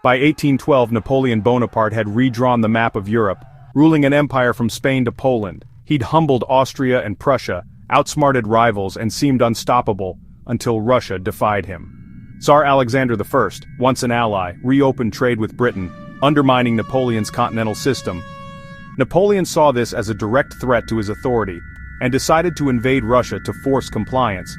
By 1812, Napoleon Bonaparte had redrawn the map of Europe, ruling an empire from Spain to Poland. He'd humbled Austria and Prussia, outsmarted rivals and seemed unstoppable, until Russia defied him. Tsar Alexander I, once an ally, reopened trade with Britain, undermining Napoleon's continental system. Napoleon saw this as a direct threat to his authority, and decided to invade Russia to force compliance.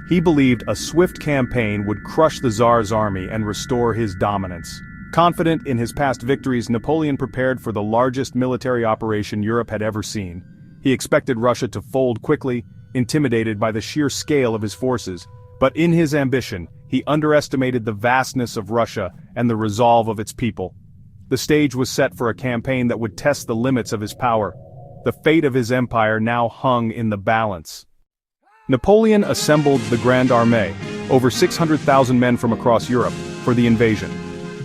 He believed a swift campaign would crush the Tsar's army and restore his dominance. Confident in his past victories, Napoleon prepared for the largest military operation Europe had ever seen. He expected Russia to fold quickly, intimidated by the sheer scale of his forces, but in his ambition, he underestimated the vastness of Russia and the resolve of its people. The stage was set for a campaign that would test the limits of his power. The fate of his empire now hung in the balance. Napoleon assembled the Grande Armée, over 600,000 men from across Europe, for the invasion.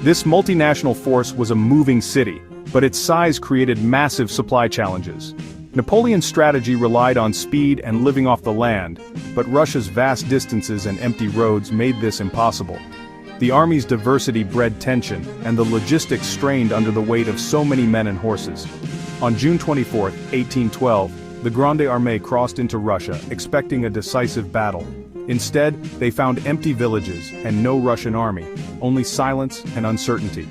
This multinational force was a moving city, but its size created massive supply challenges. Napoleon's strategy relied on speed and living off the land, but Russia's vast distances and empty roads made this impossible. The army's diversity bred tension, and the logistics strained under the weight of so many men and horses. On June 24, 1812, the Grande Armée crossed into Russia, expecting a decisive battle. Instead, they found empty villages and no Russian army, only silence and uncertainty.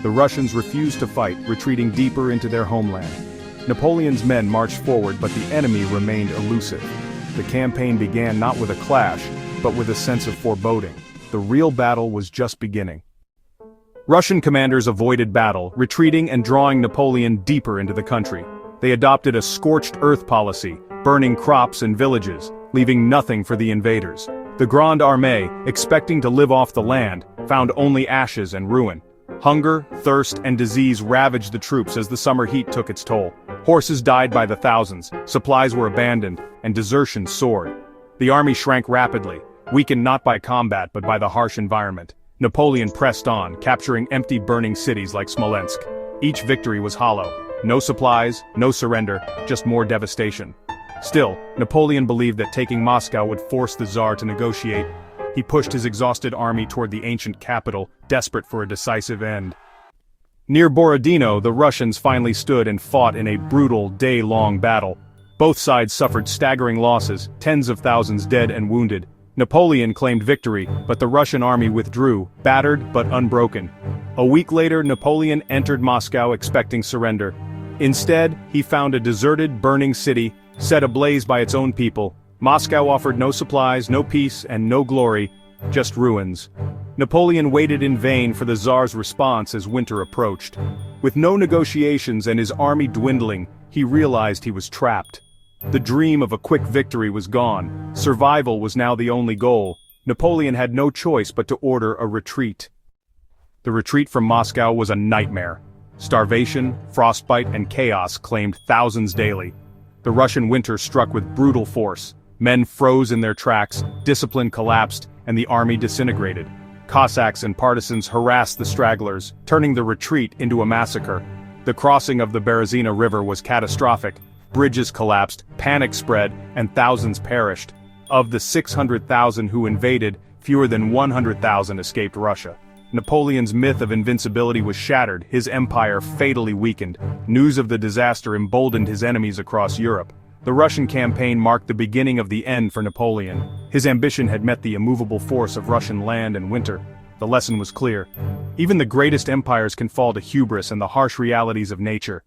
The Russians refused to fight, retreating deeper into their homeland. Napoleon's men marched forward, but the enemy remained elusive. The campaign began not with a clash, but with a sense of foreboding. The real battle was just beginning. Russian commanders avoided battle, retreating and drawing Napoleon deeper into the country. They adopted a scorched earth policy, burning crops and villages, leaving nothing for the invaders. The Grande Armée, expecting to live off the land, found only ashes and ruin. Hunger, thirst, and disease ravaged the troops as the summer heat took its toll. Horses died by the thousands, supplies were abandoned, and desertion soared. The army shrank rapidly, weakened not by combat but by the harsh environment. Napoleon pressed on, capturing empty burning cities like Smolensk. Each victory was hollow. No supplies, no surrender, just more devastation. Still, Napoleon believed that taking Moscow would force the Tsar to negotiate. He pushed his exhausted army toward the ancient capital, desperate for a decisive end. Near Borodino, the Russians finally stood and fought in a brutal, day-long battle. Both sides suffered staggering losses, tens of thousands dead and wounded. Napoleon claimed victory, but the Russian army withdrew, battered but unbroken. A week later, Napoleon entered Moscow expecting surrender. Instead, he found a deserted, burning city, set ablaze by its own people. Moscow offered no supplies, no peace, and no glory, just ruins. Napoleon waited in vain for the Tsar's response as winter approached. With no negotiations and his army dwindling, he realized he was trapped. The dream of a quick victory was gone. Survival was now the only goal. Napoleon had no choice but to order a retreat. The retreat from Moscow was a nightmare. Starvation, frostbite, and chaos claimed thousands daily. The Russian winter struck with brutal force. Men froze in their tracks, discipline collapsed, and the army disintegrated. Cossacks and partisans harassed the stragglers, turning the retreat into a massacre. The crossing of the Berezina River was catastrophic. Bridges collapsed, panic spread, and thousands perished. Of the 600,000 who invaded, fewer than 100,000 escaped Russia. Napoleon's myth of invincibility was shattered, his empire fatally weakened. News of the disaster emboldened his enemies across Europe. The Russian campaign marked the beginning of the end for Napoleon. His ambition had met the immovable force of Russian land and winter. The lesson was clear. Even the greatest empires can fall to hubris and the harsh realities of nature.